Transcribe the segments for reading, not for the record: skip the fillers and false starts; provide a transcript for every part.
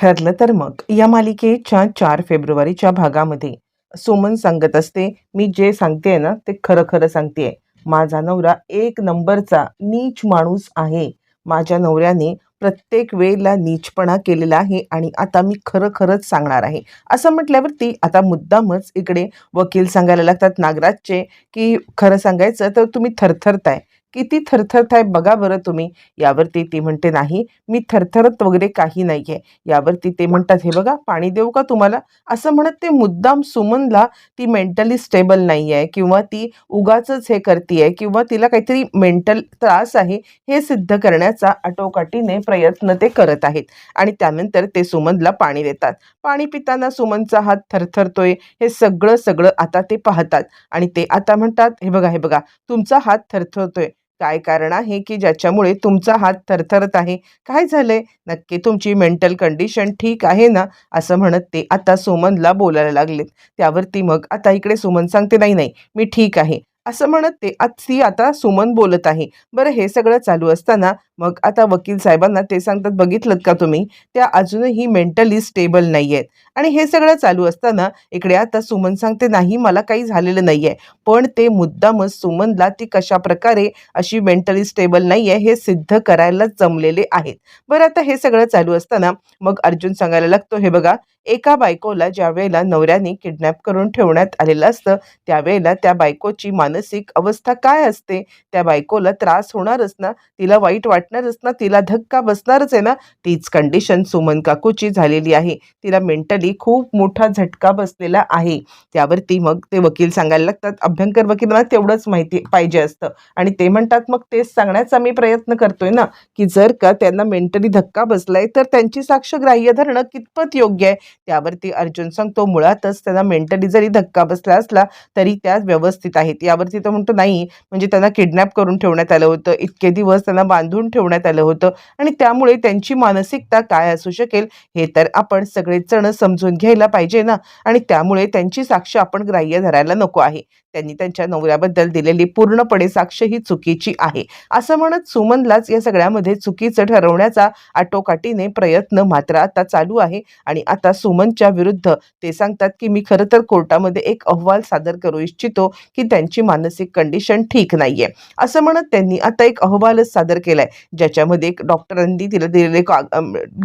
ठरलं तर मग या मालिकेच्या 4 फेब्रुवारीच्या भागामध्ये सुमन सांगत असते, मी जे सांगतेय ना ते खरं खरं सांगतेय. माझा नवरा एक नंबरचा नीच माणूस आहे. माझ्या नवऱ्याने प्रत्येक वेळेला नीचपणा केलेला आहे आणि आता मी खरं खरंच सांगणार आहे. असं म्हटल्यावरती आता मुद्दामच इकडे वकील सांगायला लागतात नागराजचे, की खरं सांगायचं तर तुम्ही थरथरताय. किती थरथरताय बघा बरं तुम्ही. यावरती ती म्हणते, नाही मी थरथरत वगैरे काही नाहीये. यावरती ते म्हणतात, हे बघा पाणी देऊ का तुम्हाला? असं म्हणत ते मुद्दाम सुमनला, ती मेंटली स्टेबल नाहीये किंवा ती उगाचच हे करतीये किंवा तिला काहीतरी मेंटल त्रास आहे हे सिद्ध करण्याचा आटोकाटीने प्रयत्न ते करत आहेत. आणि त्यानंतर ते सुमनला पाणी देतात. पाणी पिताना सुमनचा हात थरथरतोय हे सगळं सगळं आता ते पाहतात आणि ते आता म्हणतात, हे बघा हे बघा, तुमचा हात थरथरतोय. काय कारण आहे की ज्याच्यामुळे तुमचा हात थरथरत आहे? काय झालंय? नक्की तुमची मेंटल कंडिशन ठीक आहे ना? असं म्हणत ते आता सुमनला बोलायला लागलेत. त्यावरती मग आता इकडे सुमन सांगते, नाही नाही मी ठीक आहे. असं म्हणत ते ती आता सुमन बोलत आहे. बरं, हे सगळं चालू असताना मग आता वकील साहेबांना ते सांगतात, बघितलं का तुम्ही, त्या अजूनही मेंटली स्टेबल नाहीयेत. आणि हे सगळं चालू असताना इकडे आता सुमन सांगते, नाही मला काही झालेलं नाहीये. पण ते मुद्दामच सुमनला ती कशा प्रकारे अशी मेंटली स्टेबल नाहीये हे सिद्ध करायला जमलेले आहेत. बरं, आता हे सगळं चालू असताना मग अर्जुन सांगायला लागतो, हे बघा, एका बायकोला ज्या वेळेला नवऱ्याने किडनॅप करून ठेवण्यात आलेलं असतं त्यावेळेला त्या बायकोची मानसिक अवस्था काय असते? त्या बायकोला त्रास होणारच ना, तिला वाईट वाटणारच ना, तिला धक्का बसणारच आहे ना. तीच कंडिशन सुमन काकूची झालेली आहे. तिला मेंटली खूप मोठा झटका बसलेला आहे. त्यावरती मग ते वकील सांगायला लागतात, अभ्यंकर वकिलांना तेवढंच माहिती पाहिजे असतं आणि ते म्हणतात, मग तेच सांगण्याचा मी प्रयत्न करतोय ना, की जर का त्यांना मेंटली धक्का बसलाय तर त्यांची साक्ष ग्राह्य धरणं कितपत योग्य आहे? त्यावरती अर्जुन सांगतो, मुळातच त्यांना मेंटली जरी धक्का बसला असला तरी त्या व्यवस्थित आहेत. यावरती तो म्हणतो, नाही म्हणजे त्यांना किडनॅप करून ठेवण्यात आलं होतं, इतके दिवस त्यांना बांधून ठेवण्यात आलं होतं आणि त्यामुळे त्यांची मानसिकता काय असू शकेल हे तर आपण सगळेच जण समजून घ्यायला पाहिजे ना. आणि त्यामुळे त्यांची साक्ष आपण ग्राह्य धरायला नको आहे. त्यांनी त्यांच्या नवऱ्याबद्दल दिलेली पूर्णपणे साक्ष ही चुकीची आहे. असं म्हणत सुमनलाच या सगळ्यामध्ये चुकीचं ठरवण्याचा आटोकाटीने प्रयत्न मात्र आता चालू आहे. आणि आता सुमनच्या विरुद्ध ते सांगतात, की मी खरं तर कोर्टामध्ये एक अहवाल सादर करू इच्छितो की त्यांची मानसिक कंडिशन ठीक नाहीये. असं म्हणत त्यांनी आता एक अहवालच सादर केलाय, ज्याच्यामध्ये डॉक्टरांनी तिला दिलेले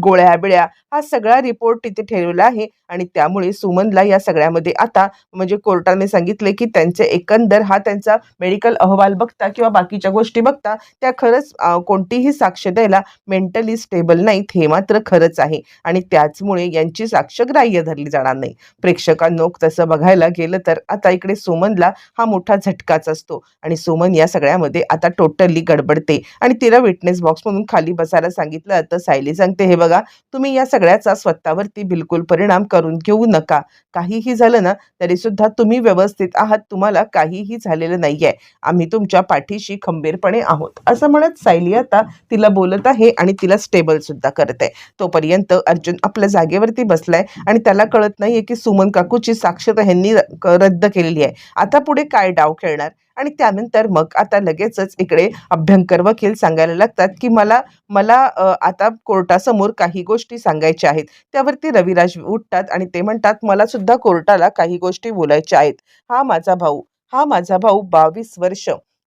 गोळ्या बिळ्या हा सगळा रिपोर्ट तिथे ठेवलेला आहे. आणि त्यामुळे सुमनला या सगळ्यामध्ये आता म्हणजे कोर्टाने सांगितले, की त्यांचे एकंदर हा त्यांचा मेडिकल अहवाल बघता किंवा बाकीच्या गोष्टी बघता त्या खरंच कोणतीही साक्ष द्यायला मेंटली स्टेबल नाहीत हे मात्र खरंच आहे. आणि त्याचमुळे यांची साक्ष ग्राह्य धरली जाणार नाही. प्रेक्षकांनो, तसं बघायला गेलं तर आता इकडे सुमनला हा मोठा झटकाच असतो आणि सुमन या सगळ्यामध्ये आता टोटली गडबडते आणि तिला विटनेस बॉक्समधून खाली बसायला सांगितलं तर सायली सांगते, हे बघा, तुम्ही या सगळ्याचा स्वतःवरती बिलकुल परिणाम करून घेऊ नका. काहीही झालं ना तरी सुद्धा तुम्ही व्यवस्थित आहात, तुम्हाला काहीही झालेलं नाहीये. आम्ही तुमच्या पाठीशी खंबीरपणे आहोत. असं म्हणत सायली आता तिला बोलत आहे आणि तिला स्टेबल सुद्धा करत आहे. तोपर्यंत अर्जुन आपल्या जागेवरती बसलाय आणि त्याला कळत नाहीये की सुमन काकूची साक्ष तर ह्यांनी रद्द केलेली आहे. आता पुढे काय डाव खेळणार? आणि त्यानंतर मग आता लगेचच इकडे अभ्यंकर वकील सांगायला लागतात, की मला मला आता कोर्टासमोर काही गोष्टी सांगायच्या आहेत. त्यावरती रविराज उठतात आणि ते म्हणतात, मला सुद्धा कोर्टाला काही गोष्टी बोलायच्या आहेत. हा माझा भाऊ हा माझा भाऊ 22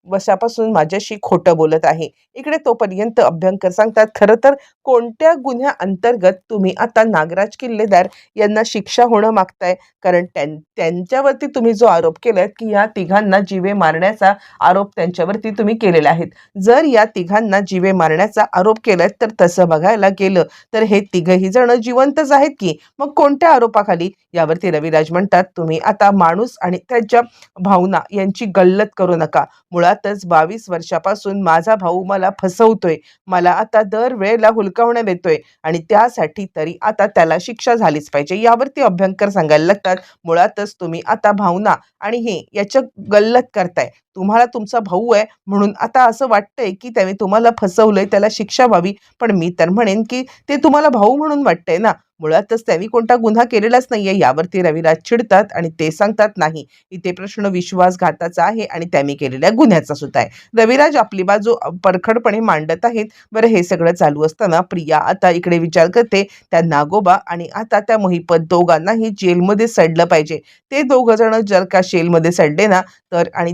वर्षापासून माझ्याशी खोटं बोलत आहे. इकडे तोपर्यंत अभ्यंकर सांगतात, खरं तर कोणत्या गुन्ह्या अंतर्गत तुम्ही आता नागराज किल्लेदार यांना शिक्षा होणं मागताय? कारण त्यांच्यावरती तुम्ही जो आरोप केलाय की या तिघांना जीवे मारण्याचा आरोप त्यांच्यावरती तुम्ही केलेला आहे. जर या तिघांना जीवे मारण्याचा आरोप केलाय तर तसं बघायला गेलं तर हे तिघही जण जिवंतच आहेत की मग कोणत्या आरोपाखाली? यावरती रविराज म्हणतात, तुम्ही आता माणूस आणि त्याच्या भावना यांची गल्लत करू नका. मुळातच 22 वर्षापासून माझा भाऊ मला फसवतोय, मला आता दर वेळेला हुलकावण्यात येतोय आणि त्यासाठी तरी आता त्याला शिक्षा झालीच पाहिजे. यावरती अभ्यंकर सांगायला लागतात, मुळातच तुम्ही आता भावना आणि हे याच्या गल्लत करताय. तुम्हाला तुमचा भाऊ आहे म्हणून आता असं वाटतंय की त्याने तुम्हाला फसवलंय, त्याला शिक्षा व्हावी. पण मी तर म्हणेन की ते तुम्हाला भाऊ म्हणून वाटतंय ना. मुळातच त्यांनी कोणता गुन्हा केलेलाच नाहीये. यावरती रविराज चिडतात आणि ते सांगतात, नाही, इथे प्रश्न विश्वासघाताचा आहे आणि त्यांनी केलेल्या गुन्ह्याचा सुद्धा आहे. रविराज आपली बाजू परखडपणे मांडत आहेत. बरं, हे सगळं चालू असताना प्रिया आता इकडे विचार करते, त्या नागोबा आणि आता त्या महिपत दोघांनाही जेलमध्ये सडलं पाहिजे. ते दोघं जण जर का जेलमध्ये सडले ना,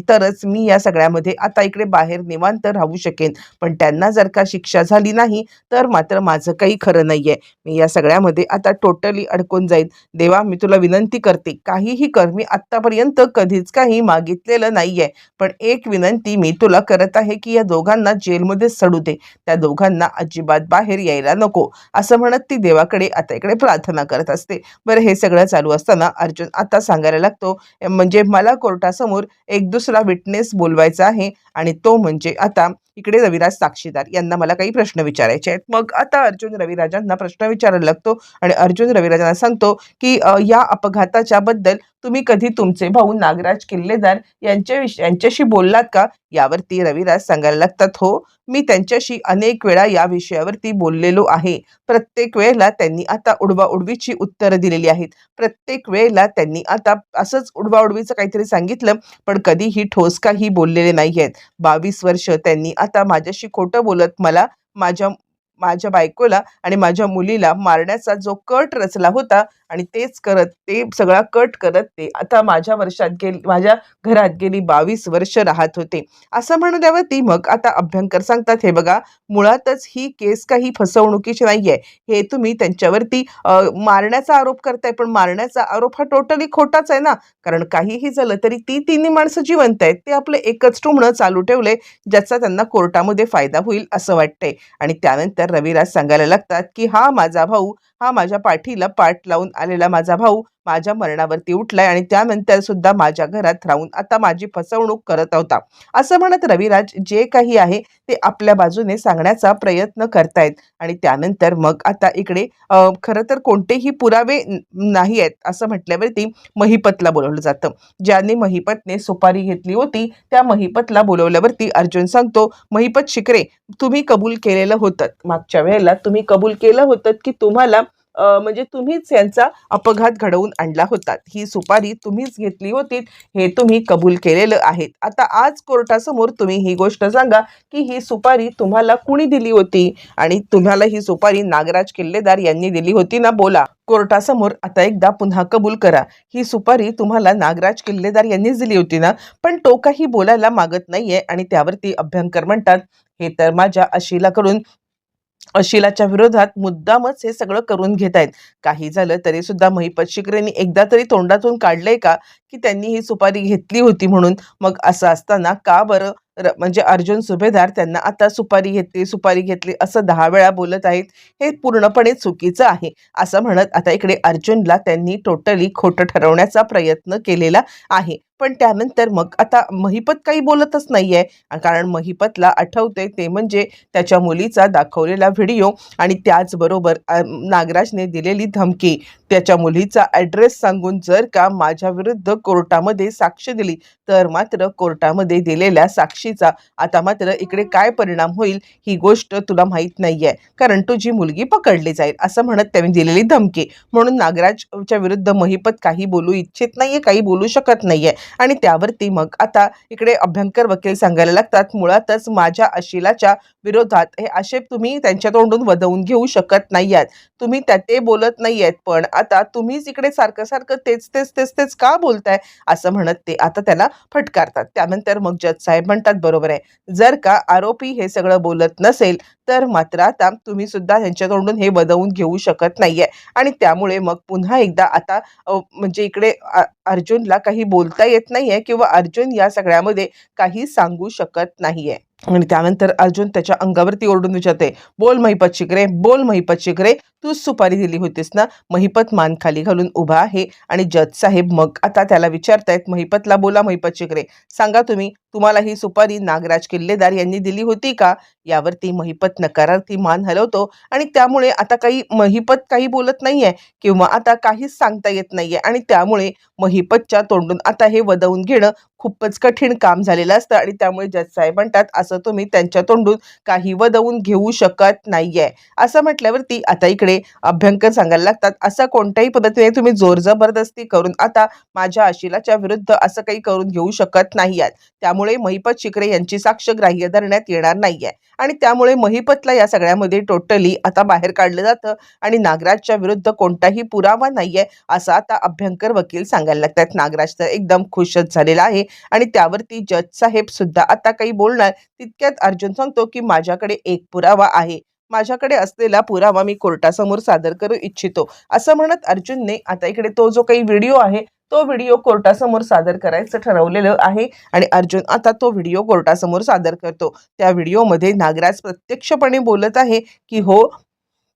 तरच मी या सगळ्यामध्ये आता इकडे बाहेर निवांत राहू शकेन. पण त्यांना जर का शिक्षा झाली नाही, तर मात्र माझं काही खरं नाहीये. मी या सगळ्यामध्ये आता टोटली अडकून जाईल. देवा, मी तुला विनंती करते, काहीही कर. मी आत्तापर्यंत कधीच काही मागितलेलं नाहीये. पण एक विनंती मी तुला करत आहे, की या दोघांना जेलमध्ये सडू दे. त्या दोघांना अजिबात बाहेर यायला नको. असं म्हणत ती देवाकडे आता इकडे प्रार्थना करत असते. बरं, हे सगळं चालू असताना अर्जुन आता सांगायला लागतो, म्हणजे मला कोर्टासमोर एक दुसरा विटनेस बोलवायचा आहे आणि तो म्हणजे आता इकडे रविराज साक्षीदार यांना मला काही प्रश्न विचारायचे आहेत. मग आता अर्जुन रविराजांना प्रश्न विचारायला लागतो आणि अर्जुन रविराजांना सांगतो, की या अपघाताच्या बद्दल तुम्ही कधी तुमचे भाऊ नागराज किल्लेदार यांच्याशी बोललात का? यावरती रविराज सांगायला लागतात, हो, मी त्यांच्याशी अनेक वेळा या विषयावरती बोललेलो आहे. प्रत्येक वेळेला त्यांनी आता उडवाउडवीची उत्तरं दिलेली आहेत. प्रत्येक वेळेला त्यांनी आता असंच उडवाउडवीचं काहीतरी सांगितलं, पण कधीही ठोस काही बोललेले नाही आहेत. 22 वर्ष त्यांनी आता माझ्याशी खोटं बोलत मला माझ्या माझ्या बायकोला आणि माझ्या मुलीला मारण्याचा जो कट रचला होता आणि ते सगळा कट करत ते आता माझ्या घरात गेली 22 वर्ष राहत होते. असं म्हणल्यावरती मग आता अभ्यंकर सांगतात, हे बघा, मुळातच ही केस काही फसवणुकीची नाहीये. हे तुम्ही त्यांच्यावरती मारण्याचा आरोप करताय, पण मारण्याचा आरोप हा टोटली खोटाच आहे ना. कारण काहीही झालं तरी ती तिन्ही माणसं जिवंत आहेत. ते आपलं एकच टुमणं चालू ठेवलंय, ज्याचा त्यांना कोर्टामध्ये फायदा होईल असं वाटतंय. आणि त्यानंतर रविराज सांगायला लागतात, की हा माझा भाऊ, हा माझ्या पाठीला पाठ लावून आलेला माझा भाऊ माझ्या मरणावरती उठलाय आणि त्यानंतर सुद्धा माझ्या घरात राहून आता माझी फसवणूक करत होता. असं म्हणत रविराज जे काही आहे ते आपल्या बाजूने सांगण्याचा प्रयत्न करतायत. आणि त्यानंतर मग आता इकडे खरं तर कोणतेही पुरावे नाही आहेत असं म्हटल्यावरती महिपतला बोलवलं जातं. ज्याने महिपतने सुपारी घेतली होती त्या महिपतला बोलवल्यावरती अर्जुन सांगतो, महिपत शिकरे, तुम्ही कबूल केलेलं होतं. मागच्या वेळेला तुम्ही कबूल केलं होतं, की तुम्हाला म्हणजे तुम्हीच यांचा अपघात घडवून आणला होता. ही सुपारी तुम्हीच घेतली होती, हे तुम्ही कबूल केलेलं आहे. आता आज कोर्टासमोर तुम्ही ही गोष्ट सांगा, की ही सुपारी तुम्हाला कुणी दिली होती आणि तुम्हाला ही सुपारी नागराज किल्लेदार यांनी दिली होती ना? बोला कोर्टासमोर आता एकदा पुन्हा कबूल करा. ही सुपारी तुम्हाला नागराज किल्लेदार यांनीच दिली होती ना? पण तो काही बोलायला मागत नाहीये आणि त्यावरती अभ्यंकर म्हणतात, हे तर माझ्या अशिलाच्या विरोधात मुद्दामच हे सगळं करून घेत आहेत. काही झालं तरी सुद्धा महिपत शिकरेंनी एकदा तरी तोंडातून काढलंय का, की त्यांनी ही सुपारी घेतली होती म्हणून? मग असं असताना का बरं म्हणजे अर्जुन सुभेदार त्यांना आता सुपारी घेतली असं 10 वेळा बोलत आहेत? हे पूर्णपणे चुकीचं आहे. असं म्हणत आता इकडे अर्जुनला त्यांनी टोटली खोटं ठरवण्याचा प्रयत्न केलेला आहे. पण त्यानंतर मग आता महिपत काही बोलतच नाहीये. कारण महिपतला आठवते ते म्हणजे त्याच्या मुलीचा दाखवलेला व्हिडिओ आणि त्याचबरोबर नागराजने दिलेली धमकी. त्याच्या मुलीचा ॲड्रेस सांगून जर का माझ्या विरुद्ध कोर्टामध्ये साक्ष दिली, तर मात्र कोर्टामध्ये दिलेल्या साक्षीचा आता मात्र इकडे काय परिणाम होईल ही गोष्ट तुला माहीत नाहीये. कारण तुझी मुलगी पकडली जाईल असं म्हणत त्यांनी दिलेली धमकी. म्हणून नागराजच्या विरुद्ध महिपत काही बोलू इच्छित नाहीये, काही बोलू शकत नाहीये. आणि त्यावरती मग आता इकडे अभ्यंकर वकील सांगायला लागतात, मुळातच माझ्या अशिलाच्या विरोधात हे आक्षेप तुम्ही त्यांच्या तोंडून वदवून घेऊ शकत नाही आहात. तुम्ही ते बोलत नाहीयेत, पण आता तुम्हीच इकडे सारखं सारखं तेच का बोलताय असं म्हणत ते आता त्याला फटकारतात. त्यानंतर मग जज साहेब म्हणतात, बरोबर आहे, जर का आरोपी हे सगळं बोलत नसेल तर मात्र आता तुम्ही सुद्धा त्यांच्या तोंडून हे वदवून घेऊ शकत नाहीये. आणि त्यामुळे मग पुन्हा एकदा आता म्हणजे इकडे अर्जुनला काही बोलता येत नाहीये किंवा अर्जुन या सगळ्यामध्ये काही सांगू शकत नाहीये. आणि त्यानंतर अर्जुन त्याच्या अंगावरती ओरडून विचारते, बोल महिपत शिकरे, तूच सुपारी दिली होतीस ना? महिपत मान खाली घालून उभा आहे आणि जज साहेब मग आता त्याला विचारतायत, महिपतला, बोला महिपत शिकरे, सांगा तुम्हाला ही सुपारी नागराज किल्लेदार यांनी दिली होती का? यावरती महिपत नकारार्थी मान हलवतो आणि त्यामुळे आता महिपत काही बोलत नाहीये किंवा आता काहीच सांगता येत नाहीये आणि त्यामुळे महिपतच्या तोंडून आता हे वदवून घेणं खूपच कठीण काम झालेलं असतं आणि त्यामुळे जज साहेब म्हणतात असं तुम्ही त्यांच्या तोंडून काही वदवून घेऊ शकत नाहीये. असं म्हटल्यावरती आता इकडे अभ्यंकर सांगायला लागतात, असं कोणत्याही पद्धतीने तुम्ही जोर जबरदस्ती करून आता माझ्या आशिलाच्या विरुद्ध असं काही करून घेऊ शकत नाही आहात. त्यामुळे महिपत शिकरे यांची साक्ष ग्राह्य धरण्यात येणार नाहीये आणि त्यामुळे महिपतला या सगळ्यामध्ये टोटली आता बाहेर काढलं जातं आणि नागराजच्या विरुद्ध कोणताही पुरावा नाहीये असं आता अभ्यंकर वकील सांगायला लागतात. नागराज तर एकदम खुशच झालेला आहे आणि त्यावरती जज साहेब सुद्धा आता काही बोलणार तितक्यात अर्जुन सांगतो की माझ्याकडे एक पुरावा आहे. माझ्याकडे असलेला पुरावा मी कोर्टासमोर सादर करू इच्छितो असं म्हणत अर्जुनने आता इकडे तो जो काही व्हिडिओ आहे तो व्हिडिओ कोर्टासमोर सादर करायचं ठरवलेलं आहे आणि अर्जुन आता तो व्हिडिओ कोर्टासमोर सादर करतो. त्या व्हिडिओमध्ये नागराज प्रत्यक्षपणे बोलत आहे की हो,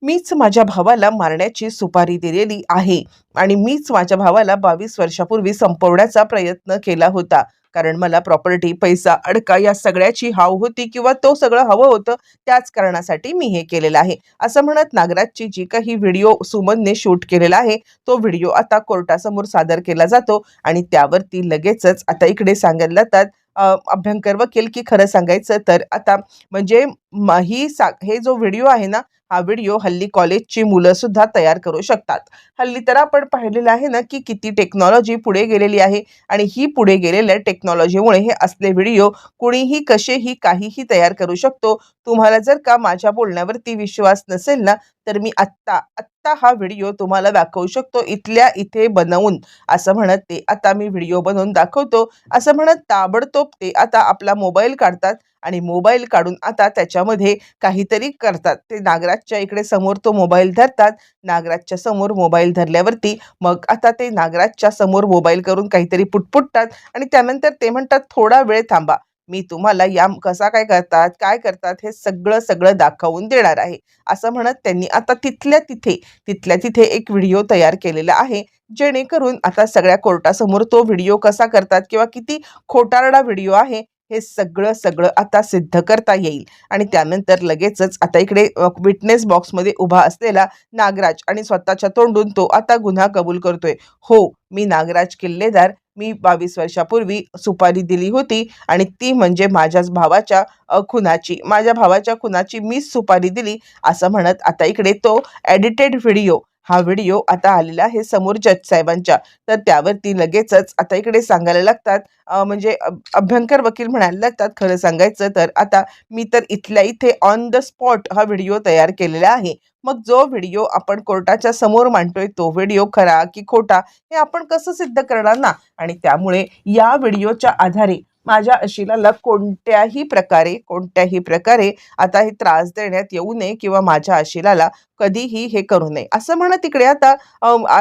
मीच माझ्या भावाला मारण्याची सुपारी दिलेली आहे आणि मीच माझ्या भावाला 22 वर्षापूर्वी संपवण्याचा प्रयत्न केला होता. कारण मला प्रॉपर्टी, पैसा, अडका या सगळ्याची हाव होती किंवा तो सगळं हवं होतं त्याच कारणासाठी मी हे केलेलं आहे. असं म्हणत नागराजची जी काही व्हिडिओ सुमनने शूट केलेला आहे तो व्हिडिओ आता कोर्टासमोर सादर केला जातो आणि त्यावरती लगेचच आता इकडे सांगायला जातात अभ्यंकर वकील की खरं सांगायचं तर आता म्हणजे हे जो व्हिडिओ आहे ना हा व्हिडिओ हल्ली कॉलेजची मुलं सुद्धा तयार करू शकतात. हल्ली तर आपण पाहिलेलं आहे ना की किती टेक्नॉलॉजी पुढे गेलेली आहे आणि ही पुढे गेलेल्या टेक्नॉलॉजीमुळे हे असले व्हिडिओ कुणीही कसेही काहीही तयार करू शकतो. तुम्हाला जर का माझ्या बोलण्यावरती विश्वास नसेल ना तर मी आत्ता आत्ता हा व्हिडिओ तुम्हाला दाखवू शकतो इथल्या इथे बनवून असं म्हणत ते आता मी व्हिडिओ बनवून दाखवतो असं म्हणत ताबडतोब ते आता आपला मोबाईल काढतात आणि मोबाईल काढून आता त्याच्यामध्ये काहीतरी करतात. ते नागराजच्या इकडे समोर तो मोबाईल धरतात. नागराजच्या समोर मोबाईल धरल्यावरती मग आता ते नागराजच्या समोर मोबाईल करून काहीतरी पुटपुटतात आणि त्यानंतर ते म्हणतात थोडा वेळ थांबा, मी तुम्हाला या कसा काय करतात हे सगळं सगळं दाखवून देणार आहे. असं म्हणत त्यांनी आता तिथल्या तिथे एक व्हिडिओ तयार केलेला आहे जेणेकरून आता सगळ्या कोर्टासमोर तो व्हिडिओ कसा करतात किंवा किती खोटारडा व्हिडिओ आहे हे सगळं सगळं आता सिद्ध करता येईल. आणि त्यानंतर लगेचच आता इकडे विटनेस बॉक्समध्ये उभा असलेला नागराज आणि स्वतःच्या तोंडून तो आता गुन्हा कबूल करतोय. हो, मी नागराज किल्लेदार, मी 22 वर्षापूर्वी सुपारी दिली होती आणि ती म्हणजे माझ्याच भावाच्या माझ्या भावाच्या खुनाची मीच सुपारी दिली असं म्हणत आता इकडे तो एडिटेड व्हिडिओ हा व्हिडिओ आता आलेला आहे समोर जज साहेबांच्या. तर त्यावरती लगेचच आता इकडे सांगायला लागतात म्हणजे अभ्यंकर वकील म्हणायला लागतात खरं सांगायचं तर आता मी तर इथल्या इथे ऑन द स्पॉट हा व्हिडिओ तयार केलेला आहे. मग जो व्हिडिओ आपण कोर्टाच्या समोर मांडतोय तो व्हिडिओ खरा की खोटा हे आपण कसं सिद्ध करणार ना. आणि त्यामुळे या व्हिडिओच्या आधारे माझ्या आशिलाला कोणत्याही प्रकारे आता हे त्रास देण्यात येऊ नये किंवा माझ्या आशिलाला कधीही हे करू नये असं म्हणत तिकडे आता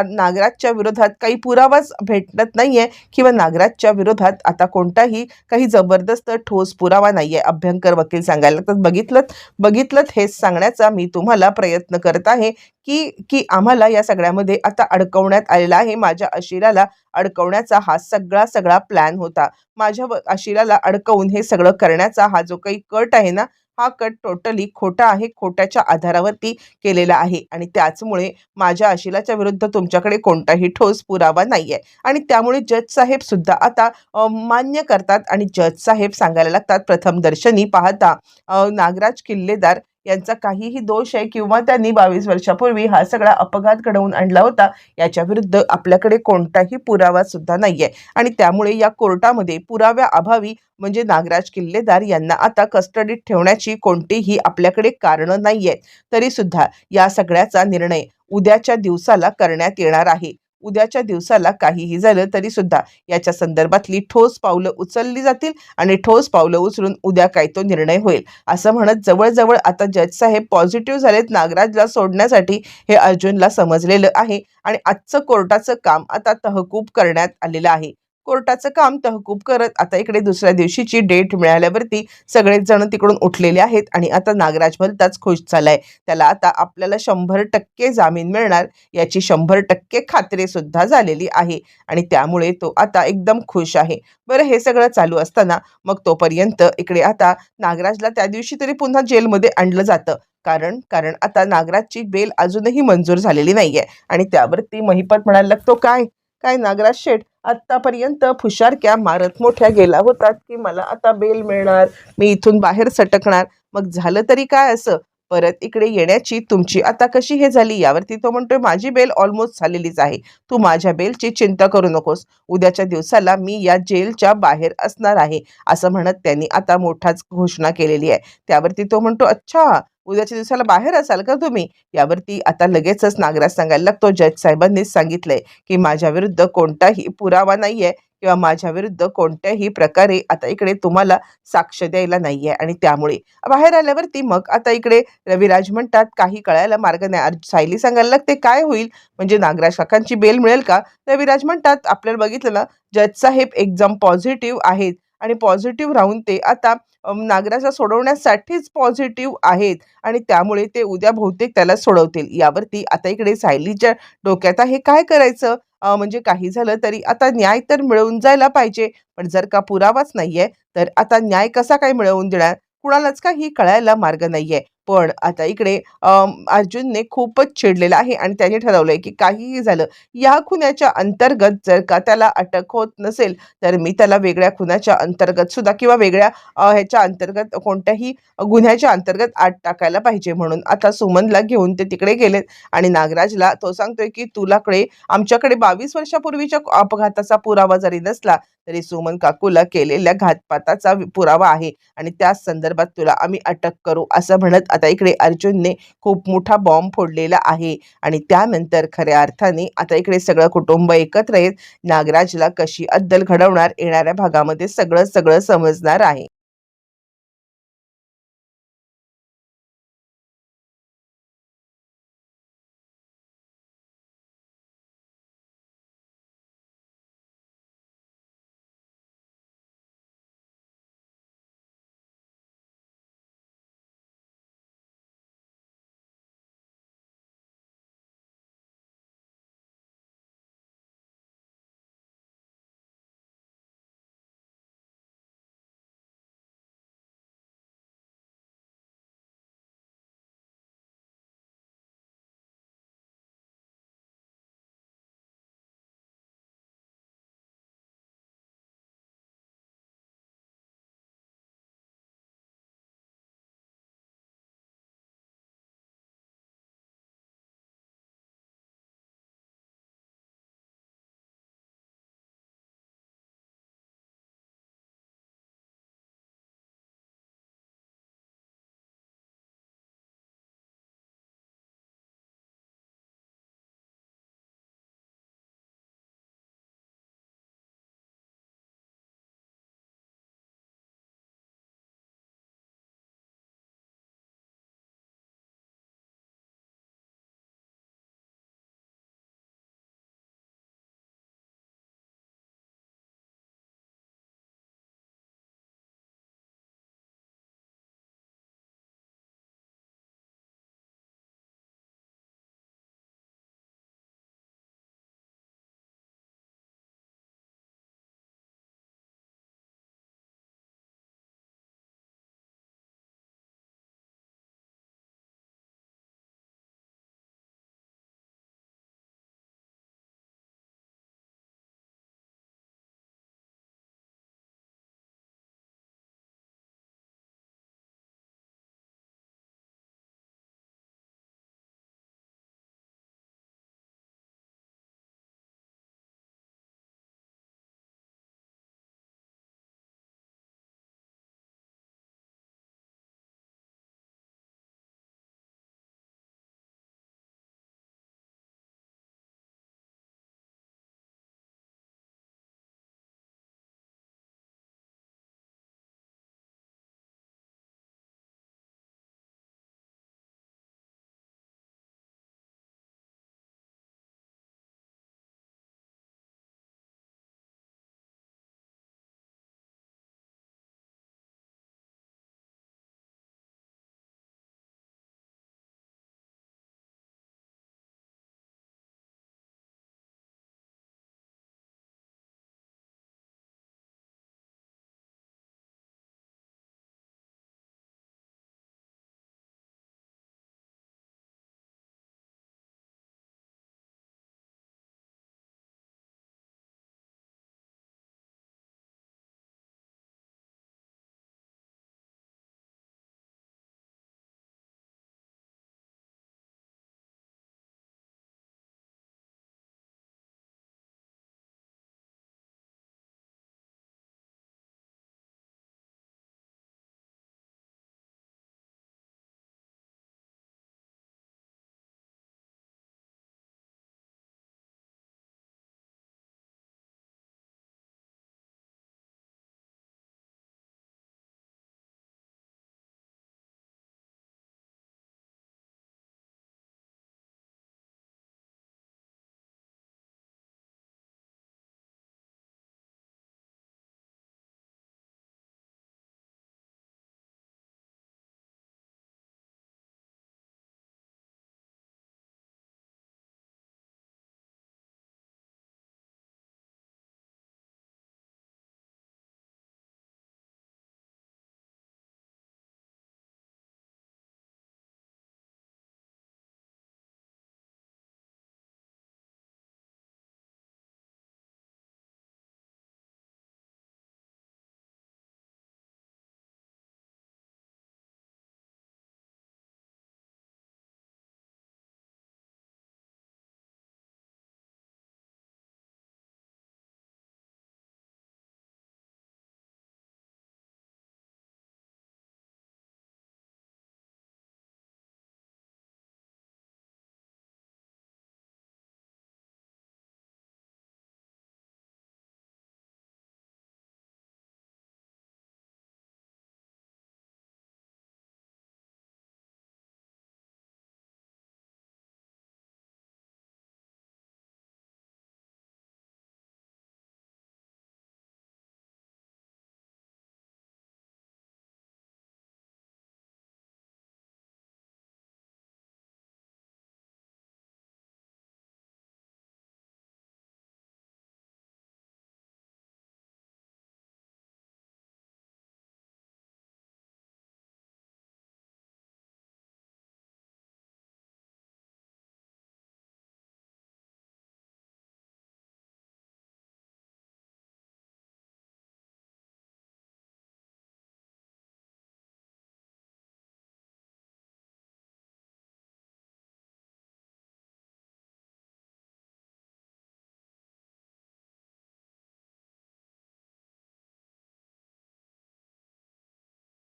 नागराजच्या विरोधात काही पुरावाच भेटत नाहीये किंवा नागराजच्या विरोधात आता काही जबरदस्त ठोस पुरावा नाहीये. अभ्यंकर वकील सांगायला लागतात बघितलं हेच सांगण्याचा मी तुम्हाला प्रयत्न करत आहे की आम्हाला या सगळ्यामध्ये आता अडकवण्यात आलेला आहे. माझ्या आशिलाला अडकवण्याचा हा सगळा प्लॅन होता. माझ्या आशिलाला अडकवून हे सगळं करण्याचा हा जो काही कट आहे ना हा कट टोटली खोटा आहे. खोट्याच्या आधारावरती केलेला आहे आणि त्याचमुळे माझ्या आशिलाच्या विरुद्ध तुमच्याकडे कोणताही ठोस पुरावा नाहीये. आणि त्यामुळे जज साहेब सुद्धा आता मान्य करतात आणि जज साहेब सांगायला लागतात प्रथमदर्शनी पाहता नागराज किल्लेदार यांचा काहीही दोष आहे किंवा त्यांनी 22 वर्षापूर्वी हा सगळा अपघात घडवून आणला होता याच्या विरुद्ध आपल्याकडे कोणताही पुरावा सुद्धा नाहीये. आणि त्यामुळे या कोर्टामध्ये पुराव्याअभावी म्हणजे नागराज किल्लेदार यांना आता कस्टडीत ठेवण्याची कोणतीही आपल्याकडे कारणं नाहीयेत. तरी सुद्धा या सगळ्याचा निर्णय उद्याच्या दिवसाला करण्यात येणार आहे. उद्याच्या दिवसाला काहीही झालं तरी सुद्धा याच्या संदर्भातली ठोस पावलं उचलली जातील आणि ठोस पावलं उचलून उद्या काय तो निर्णय होईल असं म्हणत जवळजवळ आता जज साहेब पॉझिटिव्ह झालेत नागराजला सोडण्यासाठी हे अर्जुनला समजलेलं आहे आणि आजचं कोर्टाचं काम आता तहकूब करण्यात आलेलं आहे. कोर्टाचं काम तहकूब करत आता इकडे दुसऱ्या दिवशीची डेट मिळाल्यावरती सगळेच जण तिकडून उठलेले आहेत आणि आता नागराज भलताच खुश झालाय. त्याला आता आपल्याला 100% जामीन मिळणार याची 100% खात्री सुद्धा झालेली आहे आणि त्यामुळे तो आता एकदम खुश आहे. बरं, हे सगळं चालू असताना मग तोपर्यंत इकडे आता नागराजला त्या दिवशी तरी पुन्हा जेलमध्ये आणलं जातं. कारण कारण आता नागराजची बेल अजूनही मंजूर झालेली नाहीये आणि त्यावरती महिपत म्हणायला लागतो, काय काय नागराज शेठ आतापर्यंत फुशारक्या मारत मोठ्या गेला होतात की मला आता बेल मिळणार, मी इथून बाहेर सटकणार. मग झालं तरी काय असं, परत इकडे येण्याची तुमची आता कशी हे झाली? यावरती तो म्हणतोय, माझी बेल ऑलमोस्ट झालेलीच आहे, तू माझ्या बेलची चिंता करू नकोस, उद्याच्या दिवसाला मी या जेलच्या बाहेर असणार आहे, असं म्हणत त्यांनी आता मोठाच घोषणा केलेली आहे. त्यावरती तो म्हणतो, अच्छा उद्याच्या दिवसाला बाहेर असाल का तुम्ही? यावरती आता लगेचच नागराज सांगायला लागतो, जज साहेबांनीच सांगितलंय की माझ्या विरुद्ध कोणताही पुरावा नाहीये किंवा माझ्या विरुद्ध कोणत्याही प्रकारे आता इकडे तुम्हाला साक्ष द्यायला नाहीये आणि त्यामुळे बाहेर आल्यावरती मग आता इकडे रविराज म्हणतात, काही कळायला मार्ग नाही. सायली सांगायला लागते, काय होईल म्हणजे नागराज काकांची बेल मिळेल का? रविराज म्हणतात, आपल्याला बघितलं ना, जज साहेब एकदम पॉझिटिव्ह आहेत आणि पॉझिटिव्ह राहून ते आता नागराजला सोडवण्यासाठीच पॉझिटिव्ह आहेत आणि त्यामुळे ते उद्या बहुतेक त्याला सोडवतील. यावरती आता इकडे सायलीच्या डोक्यात आहे, काय करायचं? म्हणजे काही झालं तरी आता न्याय तर मिळवून जायला पाहिजे, पण जर का पुरावाच नाहीये तर आता न्याय कसा काय मिळवून देणार? कुणालाच काही कळायला मार्ग नाहीये. पण आता इकडे अर्जुनने खूपच चिडलेला आहे आणि त्याने ठरवलंय की काहीही झालं, या खुन्याच्या अंतर्गत जर का त्याला अटक होत नसेल तर मी त्याला वेगळ्या खुनाच्या अंतर्गत सुद्धा किंवा वेगळ्या ह्याच्या अंतर्गत कोणत्याही गुन्ह्याच्या अंतर्गत आत टाकायला पाहिजे. म्हणून आता सुमनला घेऊन ते तिकडे गेलेत आणि नागराजला तो सांगतोय की तुलाकडे आमच्याकडे 22 वर्षापूर्वीच्या अपघाताचा पुरावा जरी नसला तरी सुमन काकूला केलेल्या घातपाताचा पुरावा आहे आणि त्याच संदर्भात तुला आम्ही अटक करू, असं म्हणत आता इकडे अर्जुनने खूप मोठा बॉम्ब फोडलेला आहे आणि त्यानंतर खऱ्या अर्थाने आता इकडे सगळं कुटुंब एकत्र येत नागराजला कशी अद्दल घडवणार येणाऱ्या भागामध्ये सगळं सगळं समजणार आहे.